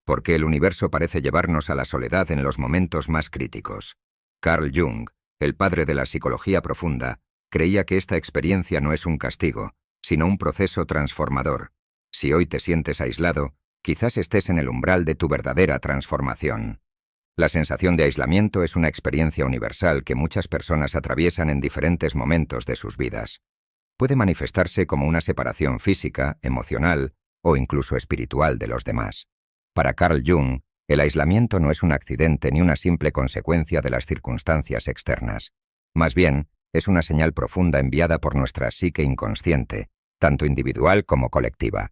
¿Por qué el universo parece llevarnos a la soledad en los momentos más críticos? Carl Jung, el padre de la psicología profunda, creía que esta experiencia no es un castigo, sino un proceso transformador. Si hoy te sientes aislado, quizás estés en el umbral de tu verdadera transformación. La sensación de aislamiento es una experiencia universal que muchas personas atraviesan en diferentes momentos de sus vidas. Puede manifestarse como una separación física, emocional o incluso espiritual de los demás. Para Carl Jung, el aislamiento no es un accidente ni una simple consecuencia de las circunstancias externas. Más bien, es una señal profunda enviada por nuestra psique inconsciente, tanto individual como colectiva.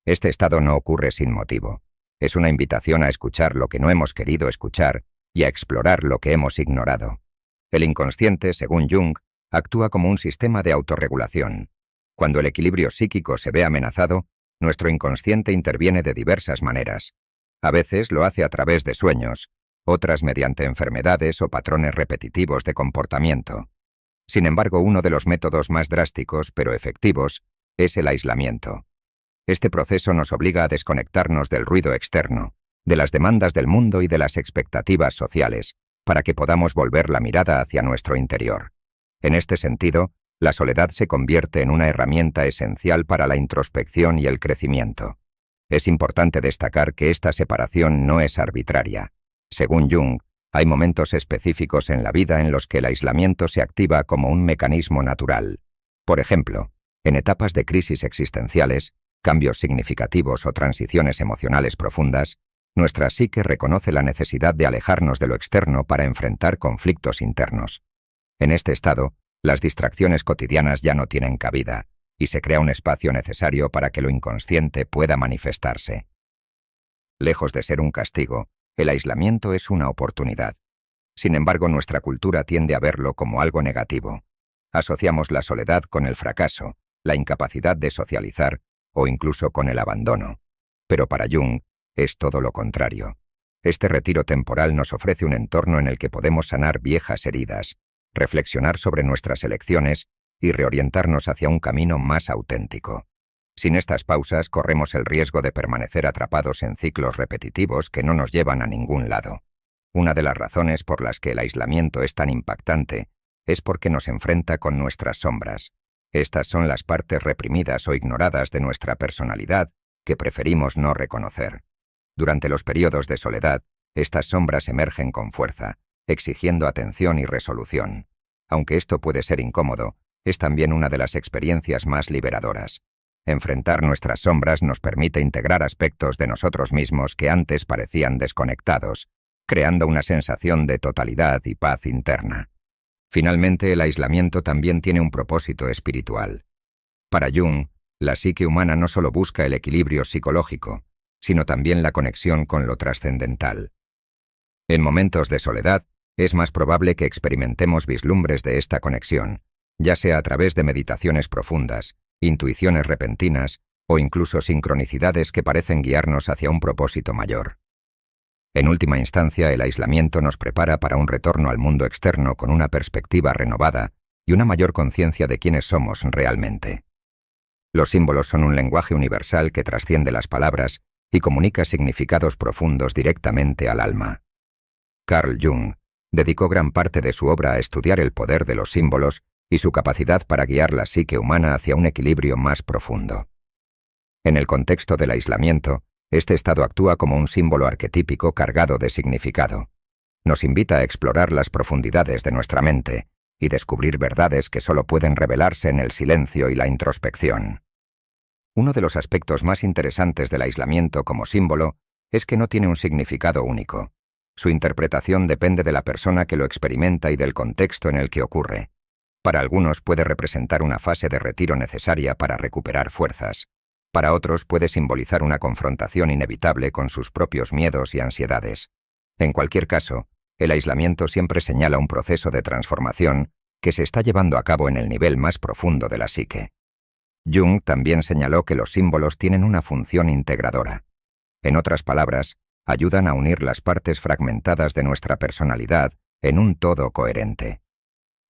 Este estado no ocurre sin motivo. Es una invitación a escuchar lo que no hemos querido escuchar y a explorar lo que hemos ignorado. El inconsciente, según Jung, actúa como un sistema de autorregulación. Cuando el equilibrio psíquico se ve amenazado, nuestro inconsciente interviene de diversas maneras. A veces lo hace a través de sueños, otras mediante enfermedades o patrones repetitivos de comportamiento. Sin embargo, uno de los métodos más drásticos, pero efectivos, es el aislamiento. Este proceso nos obliga a desconectarnos del ruido externo, de las demandas del mundo y de las expectativas sociales, para que podamos volver la mirada hacia nuestro interior. En este sentido, la soledad se convierte en una herramienta esencial para la introspección y el crecimiento. Es importante destacar que esta separación no es arbitraria. Según Jung, hay momentos específicos en la vida en los que el aislamiento se activa como un mecanismo natural. Por ejemplo, en etapas de crisis existenciales, cambios significativos o transiciones emocionales profundas, nuestra psique reconoce la necesidad de alejarnos de lo externo para enfrentar conflictos internos. En este estado, las distracciones cotidianas ya no tienen cabida, y se crea un espacio necesario para que lo inconsciente pueda manifestarse. Lejos de ser un castigo, el aislamiento es una oportunidad. Sin embargo, nuestra cultura tiende a verlo como algo negativo. Asociamos la soledad con el fracaso, la incapacidad de socializar o incluso con el abandono. Pero para Jung, es todo lo contrario. Este retiro temporal nos ofrece un entorno en el que podemos sanar viejas heridas, reflexionar sobre nuestras elecciones y reorientarnos hacia un camino más auténtico. Sin estas pausas, corremos el riesgo de permanecer atrapados en ciclos repetitivos que no nos llevan a ningún lado. Una de las razones por las que el aislamiento es tan impactante es porque nos enfrenta con nuestras sombras. Estas son las partes reprimidas o ignoradas de nuestra personalidad que preferimos no reconocer. Durante los periodos de soledad, estas sombras emergen con fuerza, exigiendo atención y resolución. Aunque esto puede ser incómodo, es también una de las experiencias más liberadoras. Enfrentar nuestras sombras nos permite integrar aspectos de nosotros mismos que antes parecían desconectados, creando una sensación de totalidad y paz interna. Finalmente, el aislamiento también tiene un propósito espiritual. Para Jung, la psique humana no solo busca el equilibrio psicológico, sino también la conexión con lo trascendental. En momentos de soledad, es más probable que experimentemos vislumbres de esta conexión, ya sea a través de meditaciones profundas, intuiciones repentinas o incluso sincronicidades que parecen guiarnos hacia un propósito mayor. En última instancia, el aislamiento nos prepara para un retorno al mundo externo con una perspectiva renovada y una mayor conciencia de quiénes somos realmente. Los símbolos son un lenguaje universal que trasciende las palabras y comunica significados profundos directamente al alma. Carl Jung dedicó gran parte de su obra a estudiar el poder de los símbolos y su capacidad para guiar la psique humana hacia un equilibrio más profundo. En el contexto del aislamiento, este estado actúa como un símbolo arquetípico cargado de significado. Nos invita a explorar las profundidades de nuestra mente y descubrir verdades que solo pueden revelarse en el silencio y la introspección. Uno de los aspectos más interesantes del aislamiento como símbolo es que no tiene un significado único. Su interpretación depende de la persona que lo experimenta y del contexto en el que ocurre. Para algunos puede representar una fase de retiro necesaria para recuperar fuerzas. Para otros puede simbolizar una confrontación inevitable con sus propios miedos y ansiedades. En cualquier caso, el aislamiento siempre señala un proceso de transformación que se está llevando a cabo en el nivel más profundo de la psique. Jung también señaló que los símbolos tienen una función integradora. En otras palabras, ayudan a unir las partes fragmentadas de nuestra personalidad en un todo coherente.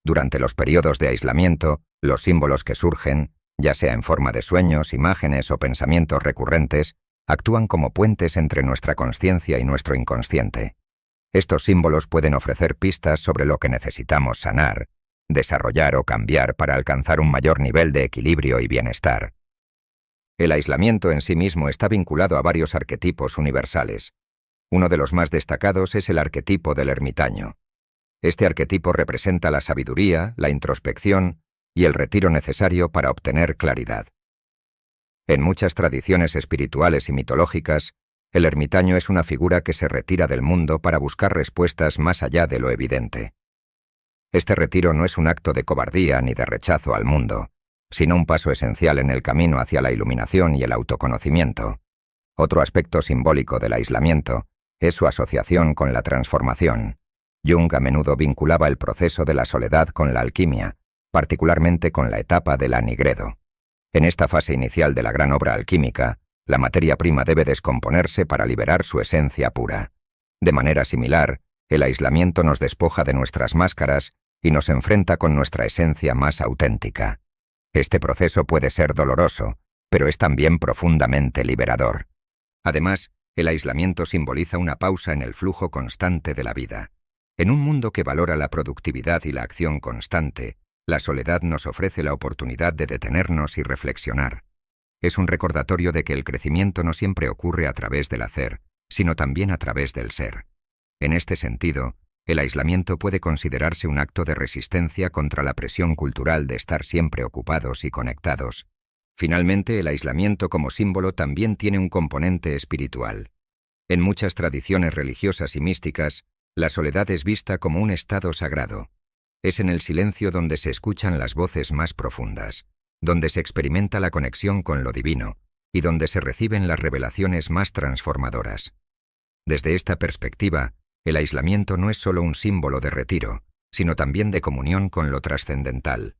Durante los periodos de aislamiento, los símbolos que surgen, ya sea en forma de sueños, imágenes o pensamientos recurrentes, actúan como puentes entre nuestra consciencia y nuestro inconsciente. Estos símbolos pueden ofrecer pistas sobre lo que necesitamos sanar, desarrollar o cambiar para alcanzar un mayor nivel de equilibrio y bienestar. El aislamiento en sí mismo está vinculado a varios arquetipos universales. Uno de los más destacados es el arquetipo del ermitaño. Este arquetipo representa la sabiduría, la introspección y el retiro necesario para obtener claridad. En muchas tradiciones espirituales y mitológicas, el ermitaño es una figura que se retira del mundo para buscar respuestas más allá de lo evidente. Este retiro no es un acto de cobardía ni de rechazo al mundo, sino un paso esencial en el camino hacia la iluminación y el autoconocimiento. Otro aspecto simbólico del aislamiento es su asociación con la transformación. Jung a menudo vinculaba el proceso de la soledad con la alquimia, particularmente con la etapa del anigredo. En esta fase inicial de la gran obra alquímica, la materia prima debe descomponerse para liberar su esencia pura. De manera similar, el aislamiento nos despoja de nuestras máscaras y nos enfrenta con nuestra esencia más auténtica. Este proceso puede ser doloroso, pero es también profundamente liberador. Además, el aislamiento simboliza una pausa en el flujo constante de la vida. En un mundo que valora la productividad y la acción constante, la soledad nos ofrece la oportunidad de detenernos y reflexionar. Es un recordatorio de que el crecimiento no siempre ocurre a través del hacer, sino también a través del ser. En este sentido, el aislamiento puede considerarse un acto de resistencia contra la presión cultural de estar siempre ocupados y conectados. Finalmente, el aislamiento como símbolo también tiene un componente espiritual. En muchas tradiciones religiosas y místicas, la soledad es vista como un estado sagrado. Es en el silencio donde se escuchan las voces más profundas, donde se experimenta la conexión con lo divino y donde se reciben las revelaciones más transformadoras. Desde esta perspectiva, el aislamiento no es solo un símbolo de retiro, sino también de comunión con lo trascendental.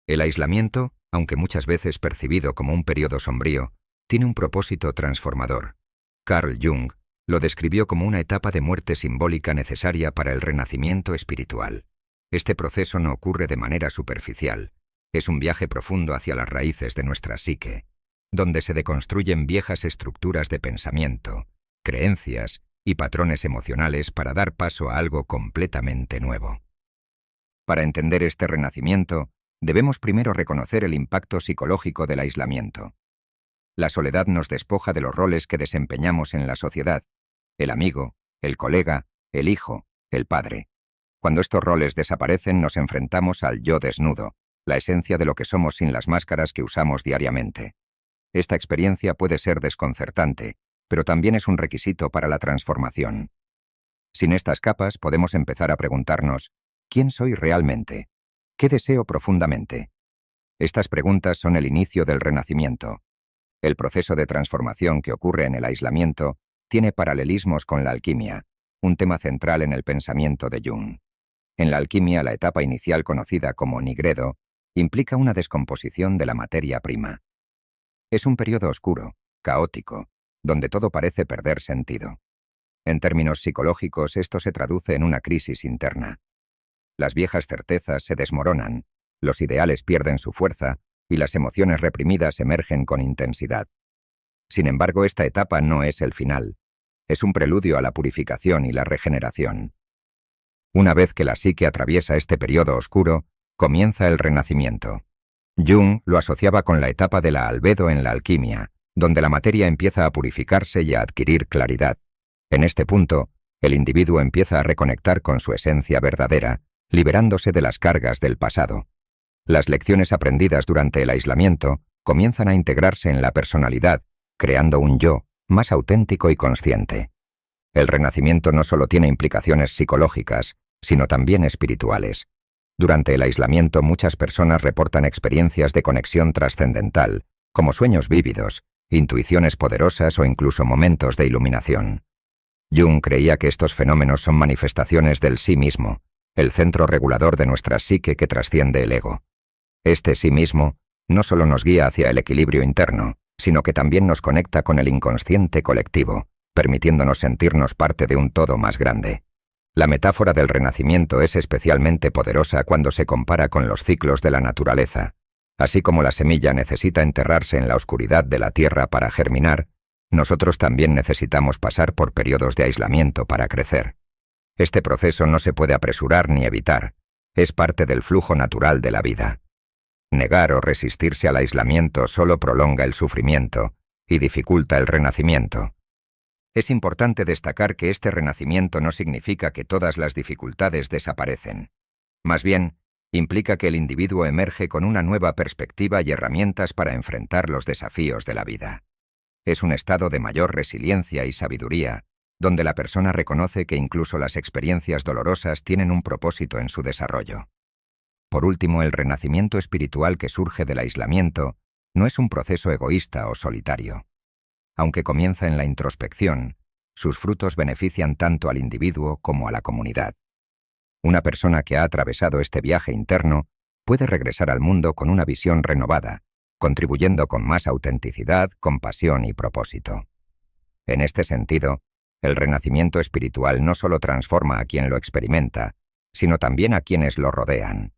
El aislamiento, aunque muchas veces percibido como un periodo sombrío, tiene un propósito transformador. Carl Jung lo describió como una etapa de muerte simbólica necesaria para el renacimiento espiritual. Este proceso no ocurre de manera superficial. Es un viaje profundo hacia las raíces de nuestra psique, donde se deconstruyen viejas estructuras de pensamiento, creencias y patrones emocionales para dar paso a algo completamente nuevo. Para entender este renacimiento, debemos primero reconocer el impacto psicológico del aislamiento. La soledad nos despoja de los roles que desempeñamos en la sociedad: el amigo, el colega, el hijo, el padre. Cuando estos roles desaparecen, nos enfrentamos al yo desnudo, la esencia de lo que somos sin las máscaras que usamos diariamente. Esta experiencia puede ser desconcertante, pero también es un requisito para la transformación. Sin estas capas, podemos empezar a preguntarnos: ¿quién soy realmente? ¿Qué deseo profundamente? Estas preguntas son el inicio del renacimiento. El proceso de transformación que ocurre en el aislamiento tiene paralelismos con la alquimia, un tema central en el pensamiento de Jung. En la alquimia, la etapa inicial conocida como nigredo implica una descomposición de la materia prima. Es un periodo oscuro, caótico, donde todo parece perder sentido. En términos psicológicos, esto se traduce en una crisis interna. Las viejas certezas se desmoronan, los ideales pierden su fuerza y las emociones reprimidas emergen con intensidad. Sin embargo, esta etapa no es el final. Es un preludio a la purificación y la regeneración. Una vez que la psique atraviesa este periodo oscuro, comienza el renacimiento. Jung lo asociaba con la etapa de la albedo en la alquimia, donde la materia empieza a purificarse y a adquirir claridad. En este punto, el individuo empieza a reconectar con su esencia verdadera, liberándose de las cargas del pasado. Las lecciones aprendidas durante el aislamiento comienzan a integrarse en la personalidad, creando un yo más auténtico y consciente. El renacimiento no solo tiene implicaciones psicológicas, sino también espirituales. Durante el aislamiento, muchas personas reportan experiencias de conexión trascendental, como sueños vívidos, intuiciones poderosas o incluso momentos de iluminación. Jung creía que estos fenómenos son manifestaciones del sí mismo, el centro regulador de nuestra psique que trasciende el ego. Este sí mismo no solo nos guía hacia el equilibrio interno, sino que también nos conecta con el inconsciente colectivo, permitiéndonos sentirnos parte de un todo más grande. La metáfora del renacimiento es especialmente poderosa cuando se compara con los ciclos de la naturaleza. Así como la semilla necesita enterrarse en la oscuridad de la tierra para germinar, Nosotros también necesitamos pasar por periodos de aislamiento para crecer. Este proceso no se puede apresurar ni evitar, es parte del flujo natural de la vida. Negar o resistirse al aislamiento solo prolonga el sufrimiento y dificulta el renacimiento. Es importante destacar que este renacimiento no significa que todas las dificultades desaparecen. Más bien, implica que el individuo emerge con una nueva perspectiva y herramientas para enfrentar los desafíos de la vida. Es un estado de mayor resiliencia y sabiduría, donde la persona reconoce que incluso las experiencias dolorosas tienen un propósito en su desarrollo. Por último, el renacimiento espiritual que surge del aislamiento no es un proceso egoísta o solitario. Aunque comienza en la introspección, sus frutos benefician tanto al individuo como a la comunidad. Una persona que ha atravesado este viaje interno puede regresar al mundo con una visión renovada, contribuyendo con más autenticidad, compasión y propósito. En este sentido, el renacimiento espiritual no solo transforma a quien lo experimenta, sino también a quienes lo rodean.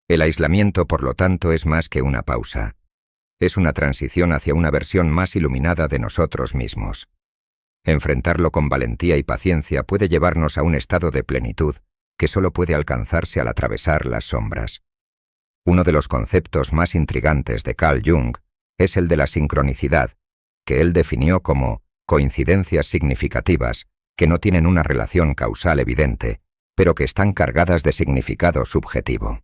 El aislamiento, por lo tanto, es más que una pausa. Es una transición hacia una versión más iluminada de nosotros mismos. Enfrentarlo con valentía y paciencia puede llevarnos a un estado de plenitud que solo puede alcanzarse al atravesar las sombras. Uno de los conceptos más intrigantes de Carl Jung es el de la sincronicidad, que él definió como coincidencias significativas que no tienen una relación causal evidente, pero que están cargadas de significado subjetivo.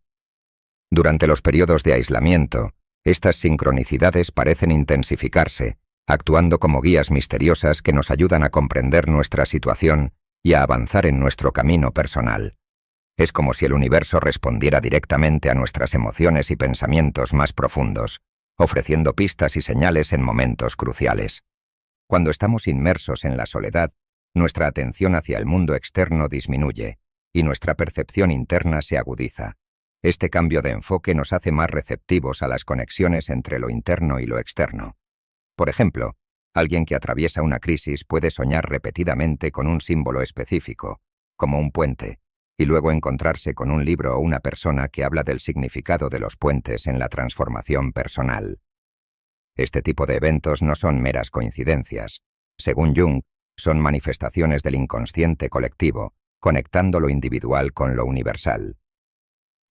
Durante los periodos de aislamiento, estas sincronicidades parecen intensificarse, actuando como guías misteriosas que nos ayudan a comprender nuestra situación y a avanzar en nuestro camino personal. Es como si el universo respondiera directamente a nuestras emociones y pensamientos más profundos, ofreciendo pistas y señales en momentos cruciales. Cuando estamos inmersos en la soledad, nuestra atención hacia el mundo externo disminuye y nuestra percepción interna se agudiza. Este cambio de enfoque nos hace más receptivos a las conexiones entre lo interno y lo externo. Por ejemplo, alguien que atraviesa una crisis puede soñar repetidamente con un símbolo específico, como un puente, y luego encontrarse con un libro o una persona que habla del significado de los puentes en la transformación personal. Este tipo de eventos no son meras coincidencias. Según Jung, son manifestaciones del inconsciente colectivo, conectando lo individual con lo universal.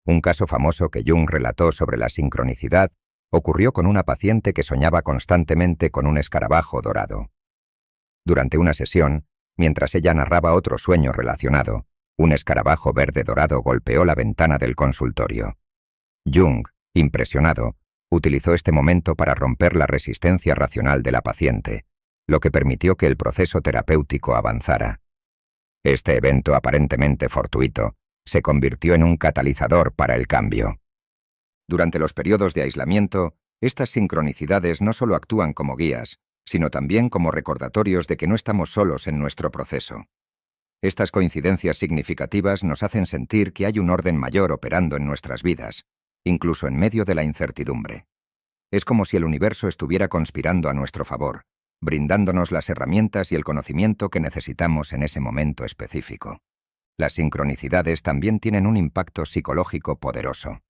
Un caso famoso que Jung relató sobre la sincronicidad ocurrió con una paciente que soñaba constantemente con un escarabajo dorado. Durante una sesión, mientras ella narraba otro sueño relacionado, un escarabajo verde dorado golpeó la ventana del consultorio. Jung, impresionado, utilizó este momento para romper la resistencia racional de la paciente, lo que permitió que el proceso terapéutico avanzara. Este evento aparentemente fortuito se convirtió en un catalizador para el cambio. Durante los periodos de aislamiento, estas sincronicidades no solo actúan como guías, sino también como recordatorios de que no estamos solos en nuestro proceso. Estas coincidencias significativas nos hacen sentir que hay un orden mayor operando en nuestras vidas, incluso en medio de la incertidumbre. Es como si el universo estuviera conspirando a nuestro favor, brindándonos las herramientas y el conocimiento que necesitamos en ese momento específico. Las sincronicidades también tienen un impacto psicológico poderoso.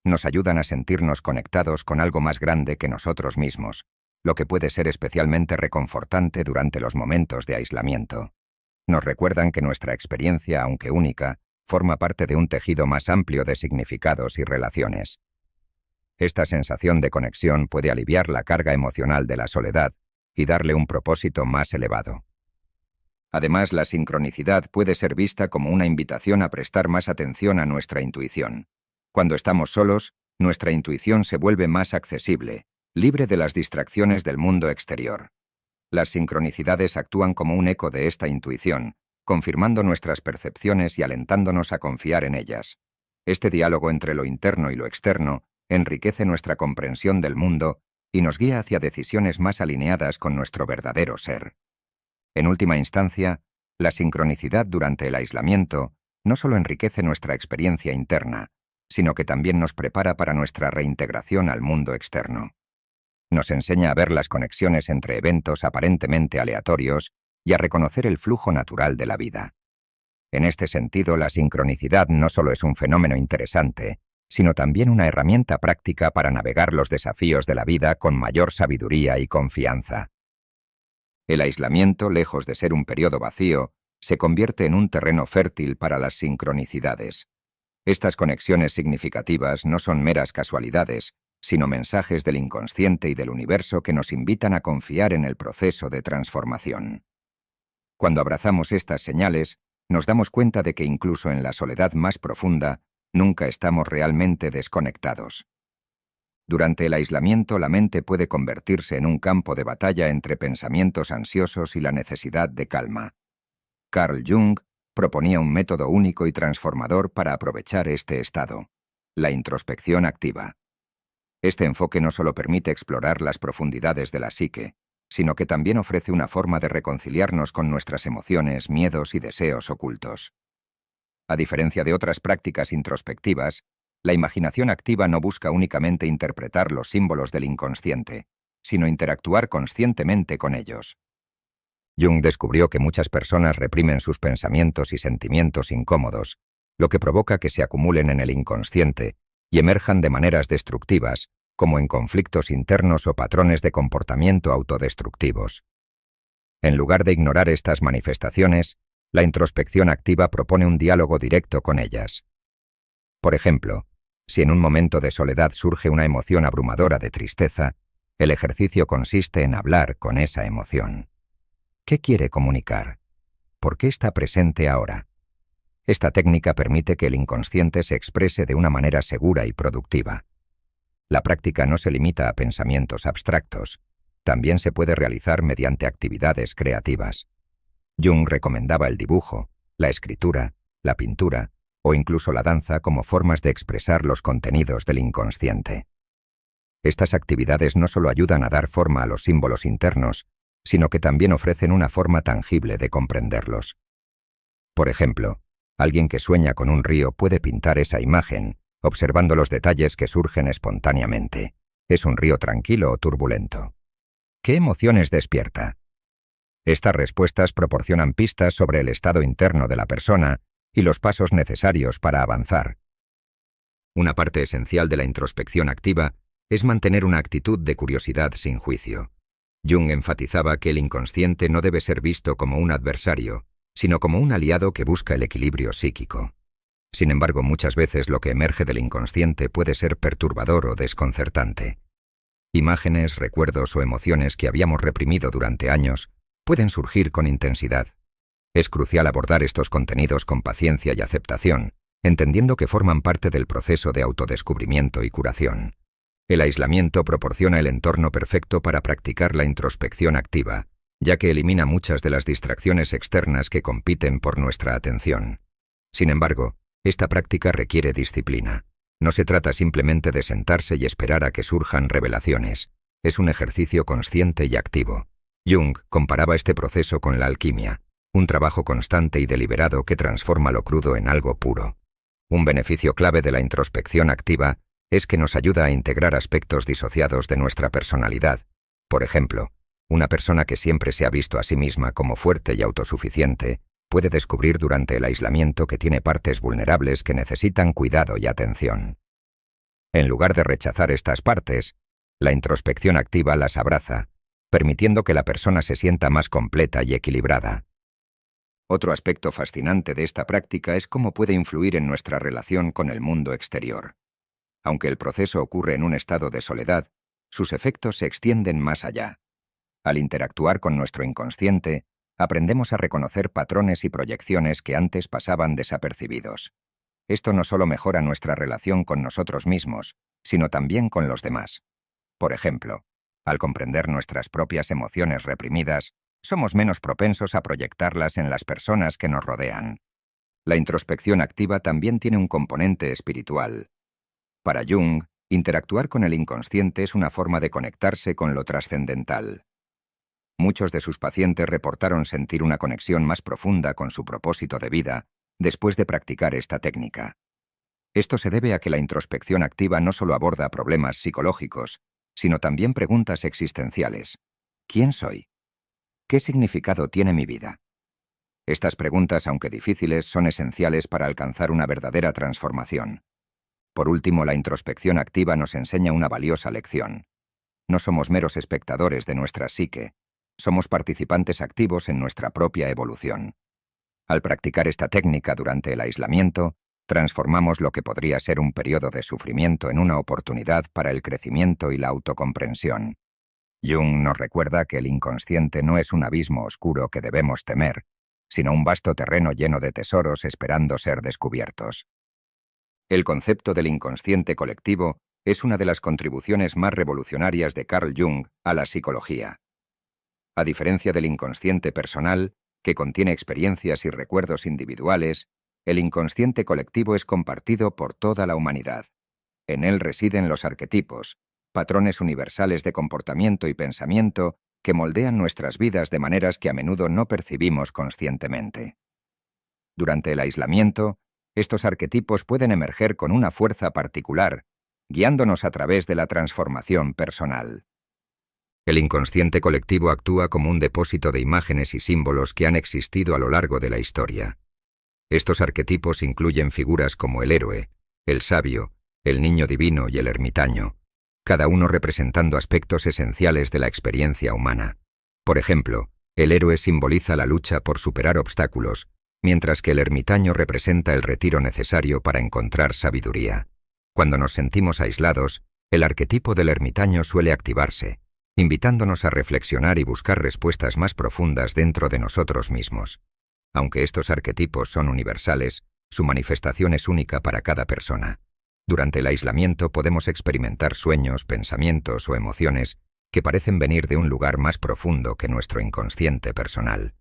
Nos ayudan a sentirnos conectados con algo más grande que nosotros mismos, lo que puede ser especialmente reconfortante durante los momentos de aislamiento. Nos recuerdan que nuestra experiencia, aunque única, forma parte de un tejido más amplio de significados y relaciones. Esta sensación de conexión puede aliviar la carga emocional de la soledad y darle un propósito más elevado. Además, la sincronicidad puede ser vista como una invitación a prestar más atención a nuestra intuición. Cuando estamos solos, nuestra intuición se vuelve más accesible, libre de las distracciones del mundo exterior. Las sincronicidades actúan como un eco de esta intuición, confirmando nuestras percepciones y alentándonos a confiar en ellas. Este diálogo entre lo interno y lo externo enriquece nuestra comprensión del mundo y nos guía hacia decisiones más alineadas con nuestro verdadero ser. En última instancia, la sincronicidad durante el aislamiento no solo enriquece nuestra experiencia interna, sino que también nos prepara para nuestra reintegración al mundo externo. Nos enseña a ver las conexiones entre eventos aparentemente aleatorios y a reconocer el flujo natural de la vida. En este sentido, la sincronicidad no solo es un fenómeno interesante, sino también una herramienta práctica para navegar los desafíos de la vida con mayor sabiduría y confianza. El aislamiento, lejos de ser un periodo vacío, se convierte en un terreno fértil para las sincronicidades. Estas conexiones significativas no son meras casualidades, sino mensajes del inconsciente y del universo que nos invitan a confiar en el proceso de transformación. Cuando abrazamos estas señales, nos damos cuenta de que incluso en la soledad más profunda, nunca estamos realmente desconectados. Durante el aislamiento, la mente puede convertirse en un campo de batalla entre pensamientos ansiosos y la necesidad de calma. Carl Jung proponía un método único y transformador para aprovechar este estado: la introspección activa. Este enfoque no solo permite explorar las profundidades de la psique, sino que también ofrece una forma de reconciliarnos con nuestras emociones, miedos y deseos ocultos. A diferencia de otras prácticas introspectivas, la imaginación activa no busca únicamente interpretar los símbolos del inconsciente, sino interactuar conscientemente con ellos. Jung descubrió que muchas personas reprimen sus pensamientos y sentimientos incómodos, lo que provoca que se acumulen en el inconsciente y emerjan de maneras destructivas, como en conflictos internos o patrones de comportamiento autodestructivos. En lugar de ignorar estas manifestaciones, la introspección activa propone un diálogo directo con ellas. Por ejemplo, si en un momento de soledad surge una emoción abrumadora de tristeza, el ejercicio consiste en hablar con esa emoción. ¿Qué quiere comunicar? ¿Por qué está presente ahora? Esta técnica permite que el inconsciente se exprese de una manera segura y productiva. La práctica no se limita a pensamientos abstractos, también se puede realizar mediante actividades creativas. Jung recomendaba el dibujo, la escritura, la pintura o incluso la danza como formas de expresar los contenidos del inconsciente. Estas actividades no solo ayudan a dar forma a los símbolos internos, sino que también ofrecen una forma tangible de comprenderlos. Por ejemplo, alguien que sueña con un río puede pintar esa imagen, observando los detalles que surgen espontáneamente. ¿Es un río tranquilo o turbulento? ¿Qué emociones despierta? Estas respuestas proporcionan pistas sobre el estado interno de la persona y los pasos necesarios para avanzar. Una parte esencial de la introspección activa es mantener una actitud de curiosidad sin juicio. Jung enfatizaba que el inconsciente no debe ser visto como un adversario, sino como un aliado que busca el equilibrio psíquico. Sin embargo, muchas veces lo que emerge del inconsciente puede ser perturbador o desconcertante. Imágenes, recuerdos o emociones que habíamos reprimido durante años pueden surgir con intensidad. Es crucial abordar estos contenidos con paciencia y aceptación, entendiendo que forman parte del proceso de autodescubrimiento y curación. El aislamiento proporciona el entorno perfecto para practicar la introspección activa, ya que elimina muchas de las distracciones externas que compiten por nuestra atención. Sin embargo, esta práctica requiere disciplina. No se trata simplemente de sentarse y esperar a que surjan revelaciones. Es un ejercicio consciente y activo. Jung comparaba este proceso con la alquimia, un trabajo constante y deliberado que transforma lo crudo en algo puro. Un beneficio clave de la introspección activa es que nos ayuda a integrar aspectos disociados de nuestra personalidad. Por ejemplo, una persona que siempre se ha visto a sí misma como fuerte y autosuficiente puede descubrir durante el aislamiento que tiene partes vulnerables que necesitan cuidado y atención. En lugar de rechazar estas partes, la introspección activa las abraza, permitiendo que la persona se sienta más completa y equilibrada. Otro aspecto fascinante de esta práctica es cómo puede influir en nuestra relación con el mundo exterior. Aunque el proceso ocurre en un estado de soledad, sus efectos se extienden más allá. Al interactuar con nuestro inconsciente, aprendemos a reconocer patrones y proyecciones que antes pasaban desapercibidos. Esto no solo mejora nuestra relación con nosotros mismos, sino también con los demás. Por ejemplo, al comprender nuestras propias emociones reprimidas, somos menos propensos a proyectarlas en las personas que nos rodean. La introspección activa también tiene un componente espiritual. Para Jung, interactuar con el inconsciente es una forma de conectarse con lo trascendental. Muchos de sus pacientes reportaron sentir una conexión más profunda con su propósito de vida después de practicar esta técnica. Esto se debe a que la introspección activa no solo aborda problemas psicológicos, sino también preguntas existenciales. ¿Quién soy? ¿Qué significado tiene mi vida? Estas preguntas, aunque difíciles, son esenciales para alcanzar una verdadera transformación. Por último, la introspección activa nos enseña una valiosa lección. No somos meros espectadores de nuestra psique, Somos participantes activos en nuestra propia evolución. Al practicar esta técnica durante el aislamiento, transformamos lo que podría ser un periodo de sufrimiento en una oportunidad para el crecimiento y la autocomprensión. Jung nos recuerda que el inconsciente no es un abismo oscuro que debemos temer, sino un vasto terreno lleno de tesoros esperando ser descubiertos. El concepto del inconsciente colectivo es una de las contribuciones más revolucionarias de Carl Jung a la psicología. A diferencia del inconsciente personal, que contiene experiencias y recuerdos individuales, el inconsciente colectivo es compartido por toda la humanidad. En él residen los arquetipos, patrones universales de comportamiento y pensamiento que moldean nuestras vidas de maneras que a menudo no percibimos conscientemente. Durante el aislamiento, estos arquetipos pueden emerger con una fuerza particular, guiándonos a través de la transformación personal. El inconsciente colectivo actúa como un depósito de imágenes y símbolos que han existido a lo largo de la historia. Estos arquetipos incluyen figuras como el héroe, el sabio, el niño divino y el ermitaño, cada uno representando aspectos esenciales de la experiencia humana. Por ejemplo, el héroe simboliza la lucha por superar obstáculos, mientras que el ermitaño representa el retiro necesario para encontrar sabiduría. Cuando nos sentimos aislados, el arquetipo del ermitaño suele activarse, invitándonos a reflexionar y buscar respuestas más profundas dentro de nosotros mismos. Aunque estos arquetipos son universales, su manifestación es única para cada persona. Durante el aislamiento podemos experimentar sueños, pensamientos o emociones que parecen venir de un lugar más profundo que nuestro inconsciente personal.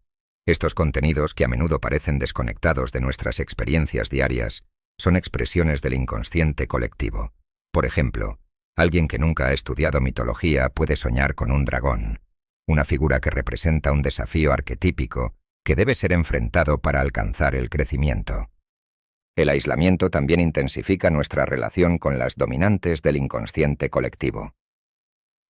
Estos contenidos, que a menudo parecen desconectados de nuestras experiencias diarias, son expresiones del inconsciente colectivo. Por ejemplo, alguien que nunca ha estudiado mitología puede soñar con un dragón, una figura que representa un desafío arquetípico que debe ser enfrentado para alcanzar el crecimiento. El aislamiento también intensifica nuestra relación con las dominantes del inconsciente colectivo.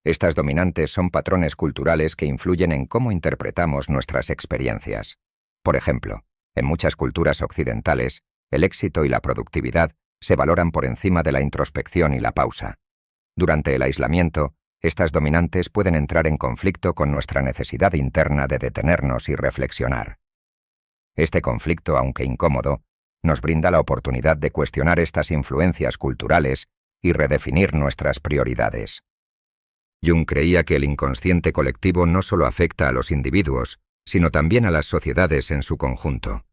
Estas dominantes son patrones culturales que influyen en cómo interpretamos nuestras experiencias. Por ejemplo, en muchas culturas occidentales, el éxito y la productividad se valoran por encima de la introspección y la pausa. Durante el aislamiento, estas dominantes pueden entrar en conflicto con nuestra necesidad interna de detenernos y reflexionar. Este conflicto, aunque incómodo, nos brinda la oportunidad de cuestionar estas influencias culturales y redefinir nuestras prioridades. Jung creía que el inconsciente colectivo no solo afecta a los individuos, sino también a las sociedades en su conjunto.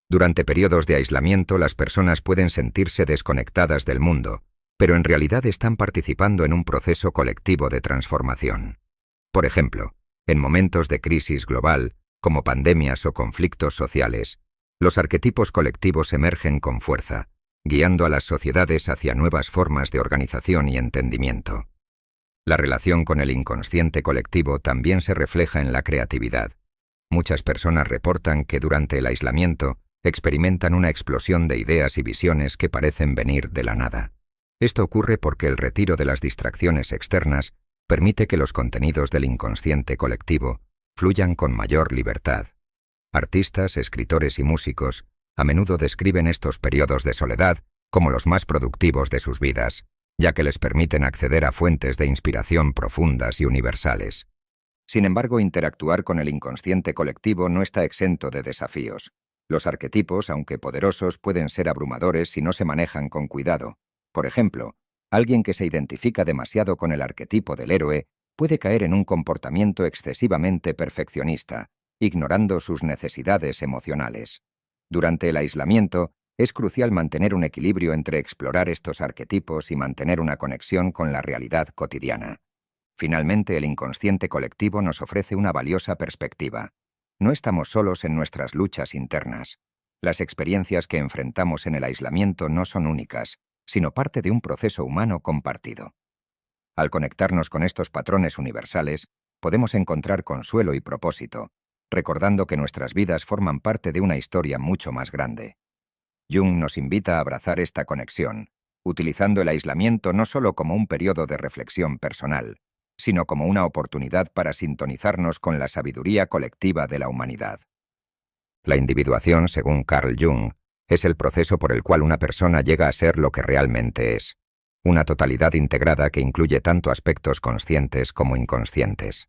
Durante periodos de aislamiento, las personas pueden sentirse desconectadas del mundo, pero en realidad están participando en un proceso colectivo de transformación. Por ejemplo, en momentos de crisis global, como pandemias o conflictos sociales, los arquetipos colectivos emergen con fuerza, guiando a las sociedades hacia nuevas formas de organización y entendimiento. La relación con el inconsciente colectivo también se refleja en la creatividad. Muchas personas reportan que durante el aislamiento experimentan una explosión de ideas y visiones que parecen venir de la nada. Esto ocurre porque el retiro de las distracciones externas permite que los contenidos del inconsciente colectivo fluyan con mayor libertad. Artistas, escritores y músicos a menudo describen estos periodos de soledad como los más productivos de sus vidas, ya que les permiten acceder a fuentes de inspiración profundas y universales. Sin embargo, interactuar con el inconsciente colectivo no está exento de desafíos. Los arquetipos, aunque poderosos, pueden ser abrumadores si no se manejan con cuidado. Por ejemplo, alguien que se identifica demasiado con el arquetipo del héroe puede caer en un comportamiento excesivamente perfeccionista, ignorando sus necesidades emocionales. Durante el aislamiento, es crucial mantener un equilibrio entre explorar estos arquetipos y mantener una conexión con la realidad cotidiana. Finalmente, el inconsciente colectivo nos ofrece una valiosa perspectiva. No estamos solos en nuestras luchas internas. Las experiencias que enfrentamos en el aislamiento no son únicas, sino parte de un proceso humano compartido. Al conectarnos con estos patrones universales, podemos encontrar consuelo y propósito, recordando que nuestras vidas forman parte de una historia mucho más grande. Jung nos invita a abrazar esta conexión, utilizando el aislamiento no solo como un periodo de reflexión personal, sino como una oportunidad para sintonizarnos con la sabiduría colectiva de la humanidad. La individuación, según Carl Jung, es el proceso por el cual una persona llega a ser lo que realmente es, una totalidad integrada que incluye tanto aspectos conscientes como inconscientes.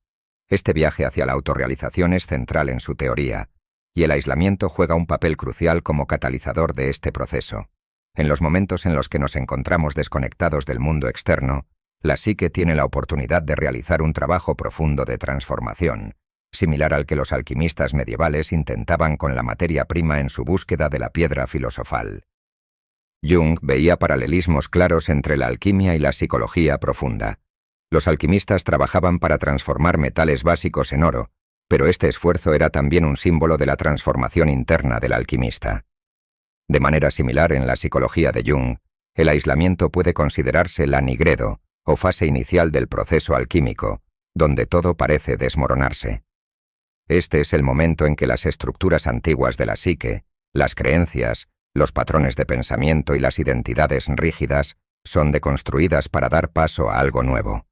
Este viaje hacia la autorrealización es central en su teoría, y el aislamiento juega un papel crucial como catalizador de este proceso. En los momentos en los que nos encontramos desconectados del mundo externo, la psique tiene la oportunidad de realizar un trabajo profundo de transformación, similar al que los alquimistas medievales intentaban con la materia prima en su búsqueda de la piedra filosofal. Jung veía paralelismos claros entre la alquimia y la psicología profunda. Los alquimistas trabajaban para transformar metales básicos en oro, pero este esfuerzo era también un símbolo de la transformación interna del alquimista. De manera similar en la psicología de Jung, el aislamiento puede considerarse la nigredo, o fase inicial del proceso alquímico, donde todo parece desmoronarse. Este es el momento en que las estructuras antiguas de la psique, las creencias, los patrones de pensamiento y las identidades rígidas son deconstruidas para dar paso a algo nuevo.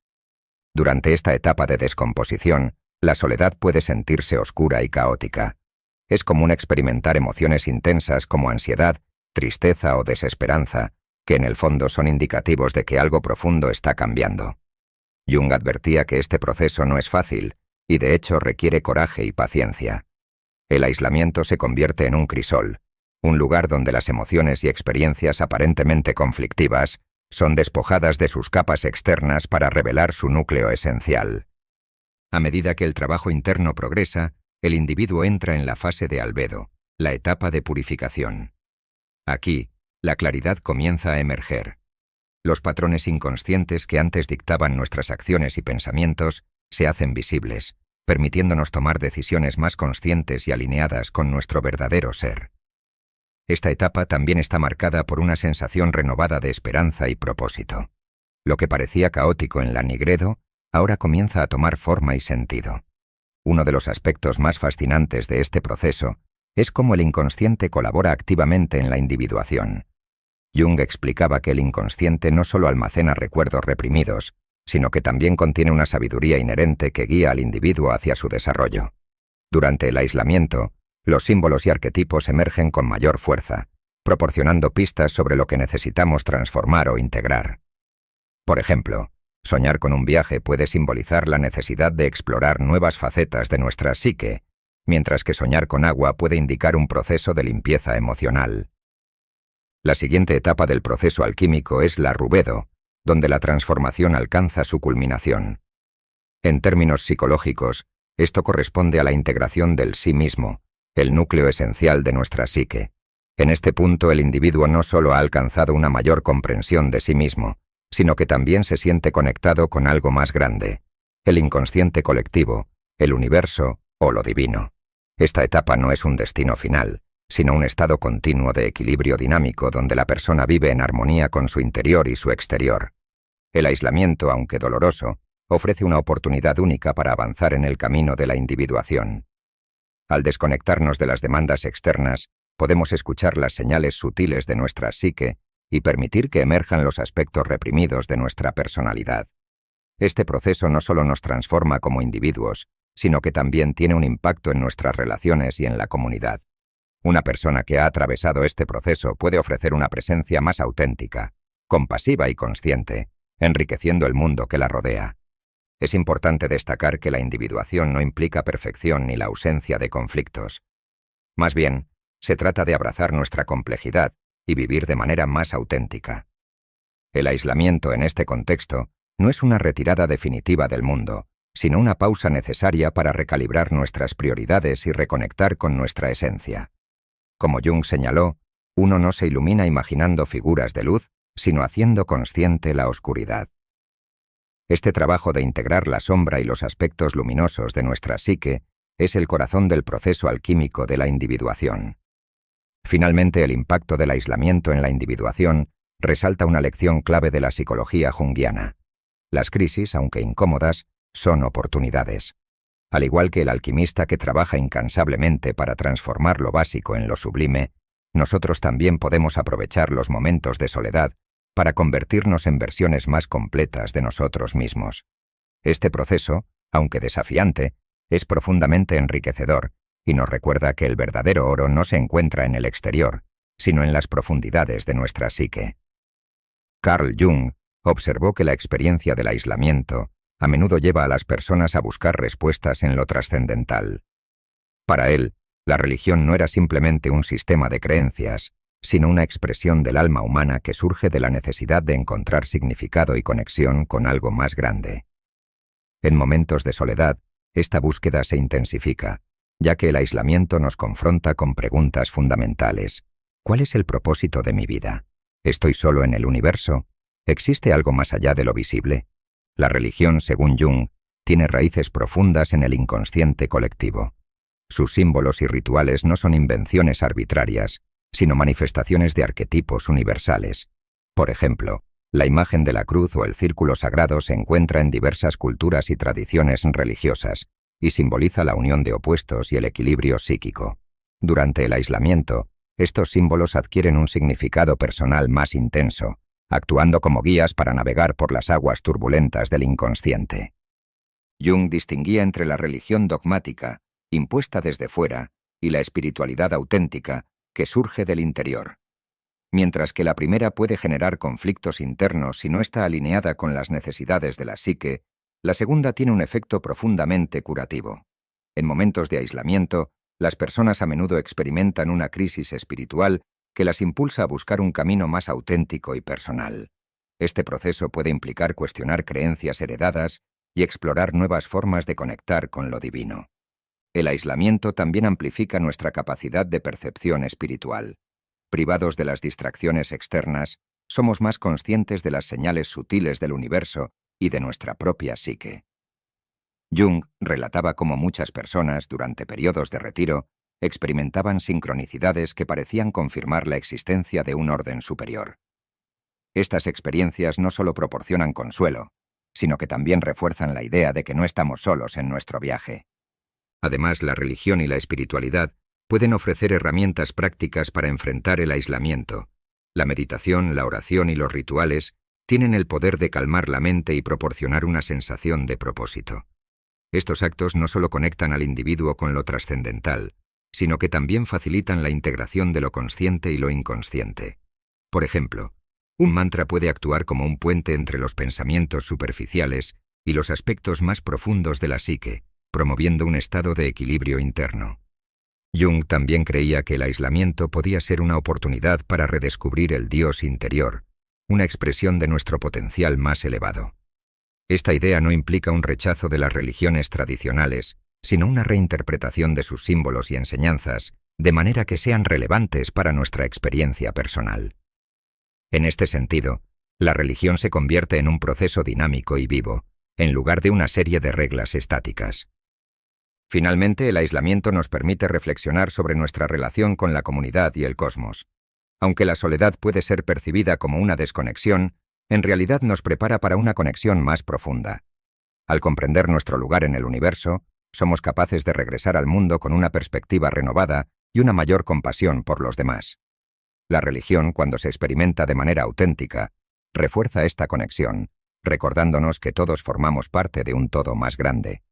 Durante esta etapa de descomposición, la soledad puede sentirse oscura y caótica. Es común experimentar emociones intensas como ansiedad, tristeza o desesperanza, que en el fondo son indicativos de que algo profundo está cambiando. Jung advertía que este proceso no es fácil, y de hecho requiere coraje y paciencia. El aislamiento se convierte en un crisol, un lugar donde las emociones y experiencias aparentemente conflictivas son despojadas de sus capas externas para revelar su núcleo esencial. A medida que el trabajo interno progresa, el individuo entra en la fase de albedo, la etapa de purificación. Aquí, la claridad comienza a emerger. Los patrones inconscientes que antes dictaban nuestras acciones y pensamientos se hacen visibles, permitiéndonos tomar decisiones más conscientes y alineadas con nuestro verdadero ser. Esta etapa también está marcada por una sensación renovada de esperanza y propósito. Lo que parecía caótico en la nigredo, ahora comienza a tomar forma y sentido. Uno de los aspectos más fascinantes de este proceso es cómo el inconsciente colabora activamente en la individuación. Jung explicaba que el inconsciente no solo almacena recuerdos reprimidos, sino que también contiene una sabiduría inherente que guía al individuo hacia su desarrollo. Durante el aislamiento, los símbolos y arquetipos emergen con mayor fuerza, proporcionando pistas sobre lo que necesitamos transformar o integrar. Por ejemplo, soñar con un viaje puede simbolizar la necesidad de explorar nuevas facetas de nuestra psique, mientras que soñar con agua puede indicar un proceso de limpieza emocional. La siguiente etapa del proceso alquímico es la rubedo, donde la transformación alcanza su culminación. En términos psicológicos, esto corresponde a la integración del sí mismo, el núcleo esencial de nuestra psique. En este punto el individuo no solo ha alcanzado una mayor comprensión de sí mismo, sino que también se siente conectado con algo más grande, el inconsciente colectivo, el universo o lo divino. Esta etapa no es un destino final, sino un estado continuo de equilibrio dinámico donde la persona vive en armonía con su interior y su exterior. El aislamiento, aunque doloroso, ofrece una oportunidad única para avanzar en el camino de la individuación. Al desconectarnos de las demandas externas, podemos escuchar las señales sutiles de nuestra psique y permitir que emerjan los aspectos reprimidos de nuestra personalidad. Este proceso no solo nos transforma como individuos, sino que también tiene un impacto en nuestras relaciones y en la comunidad. Una persona que ha atravesado este proceso puede ofrecer una presencia más auténtica, compasiva y consciente, enriqueciendo el mundo que la rodea. Es importante destacar que la individuación no implica perfección ni la ausencia de conflictos. Más bien, se trata de abrazar nuestra complejidad y vivir de manera más auténtica. El aislamiento en este contexto no es una retirada definitiva del mundo, sino una pausa necesaria para recalibrar nuestras prioridades y reconectar con nuestra esencia. Como Jung señaló, uno no se ilumina imaginando figuras de luz, sino haciendo consciente la oscuridad. Este trabajo de integrar la sombra y los aspectos luminosos de nuestra psique es el corazón del proceso alquímico de la individuación. Finalmente, el impacto del aislamiento en la individuación resalta una lección clave de la psicología junguiana. Las crisis, aunque incómodas, son oportunidades. Al igual que el alquimista que trabaja incansablemente para transformar lo básico en lo sublime, nosotros también podemos aprovechar los momentos de soledad para convertirnos en versiones más completas de nosotros mismos. Este proceso, aunque desafiante, es profundamente enriquecedor y nos recuerda que el verdadero oro no se encuentra en el exterior, sino en las profundidades de nuestra psique. Carl Jung observó que la experiencia del aislamiento, a menudo lleva a las personas a buscar respuestas en lo trascendental. Para él, la religión no era simplemente un sistema de creencias, sino una expresión del alma humana que surge de la necesidad de encontrar significado y conexión con algo más grande. En momentos de soledad, esta búsqueda se intensifica, ya que el aislamiento nos confronta con preguntas fundamentales. ¿Cuál es el propósito de mi vida? ¿Estoy solo en el universo? ¿Existe algo más allá de lo visible? La religión, según Jung, tiene raíces profundas en el inconsciente colectivo. Sus símbolos y rituales no son invenciones arbitrarias, sino manifestaciones de arquetipos universales. Por ejemplo, la imagen de la cruz o el círculo sagrado se encuentra en diversas culturas y tradiciones religiosas, y simboliza la unión de opuestos y el equilibrio psíquico. Durante el aislamiento, estos símbolos adquieren un significado personal más intenso, actuando como guías para navegar por las aguas turbulentas del inconsciente. Jung distinguía entre la religión dogmática, impuesta desde fuera, y la espiritualidad auténtica, que surge del interior. Mientras que la primera puede generar conflictos internos si no está alineada con las necesidades de la psique, la segunda tiene un efecto profundamente curativo. En momentos de aislamiento, las personas a menudo experimentan una crisis espiritual que las impulsa a buscar un camino más auténtico y personal. Este proceso puede implicar cuestionar creencias heredadas y explorar nuevas formas de conectar con lo divino. El aislamiento también amplifica nuestra capacidad de percepción espiritual. Privados de las distracciones externas, somos más conscientes de las señales sutiles del universo y de nuestra propia psique. Jung relataba cómo muchas personas, durante periodos de retiro, experimentaban sincronicidades que parecían confirmar la existencia de un orden superior. Estas experiencias no solo proporcionan consuelo, sino que también refuerzan la idea de que no estamos solos en nuestro viaje. Además, la religión y la espiritualidad pueden ofrecer herramientas prácticas para enfrentar el aislamiento. La meditación, la oración y los rituales tienen el poder de calmar la mente y proporcionar una sensación de propósito. Estos actos no solo conectan al individuo con lo trascendental, sino que también facilitan la integración de lo consciente y lo inconsciente. Por ejemplo, un mantra puede actuar como un puente entre los pensamientos superficiales y los aspectos más profundos de la psique, promoviendo un estado de equilibrio interno. Jung también creía que el aislamiento podía ser una oportunidad para redescubrir el Dios interior, una expresión de nuestro potencial más elevado. Esta idea no implica un rechazo de las religiones tradicionales, sino una reinterpretación de sus símbolos y enseñanzas, de manera que sean relevantes para nuestra experiencia personal. En este sentido, la religión se convierte en un proceso dinámico y vivo, en lugar de una serie de reglas estáticas. Finalmente, el aislamiento nos permite reflexionar sobre nuestra relación con la comunidad y el cosmos. Aunque la soledad puede ser percibida como una desconexión, en realidad nos prepara para una conexión más profunda. Al comprender nuestro lugar en el universo, somos capaces de regresar al mundo con una perspectiva renovada y una mayor compasión por los demás. La religión, cuando se experimenta de manera auténtica, refuerza esta conexión, recordándonos que todos formamos parte de un todo más grande.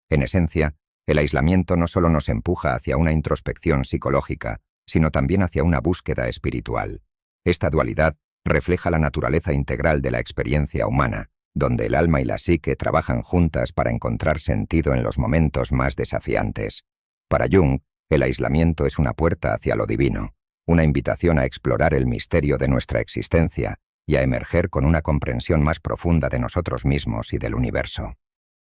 En esencia, el aislamiento no solo nos empuja hacia una introspección psicológica, sino también hacia una búsqueda espiritual. Esta dualidad refleja la naturaleza integral de la experiencia humana, donde el alma y la psique trabajan juntas para encontrar sentido en los momentos más desafiantes. Para Jung, el aislamiento es una puerta hacia lo divino, una invitación a explorar el misterio de nuestra existencia y a emerger con una comprensión más profunda de nosotros mismos y del universo.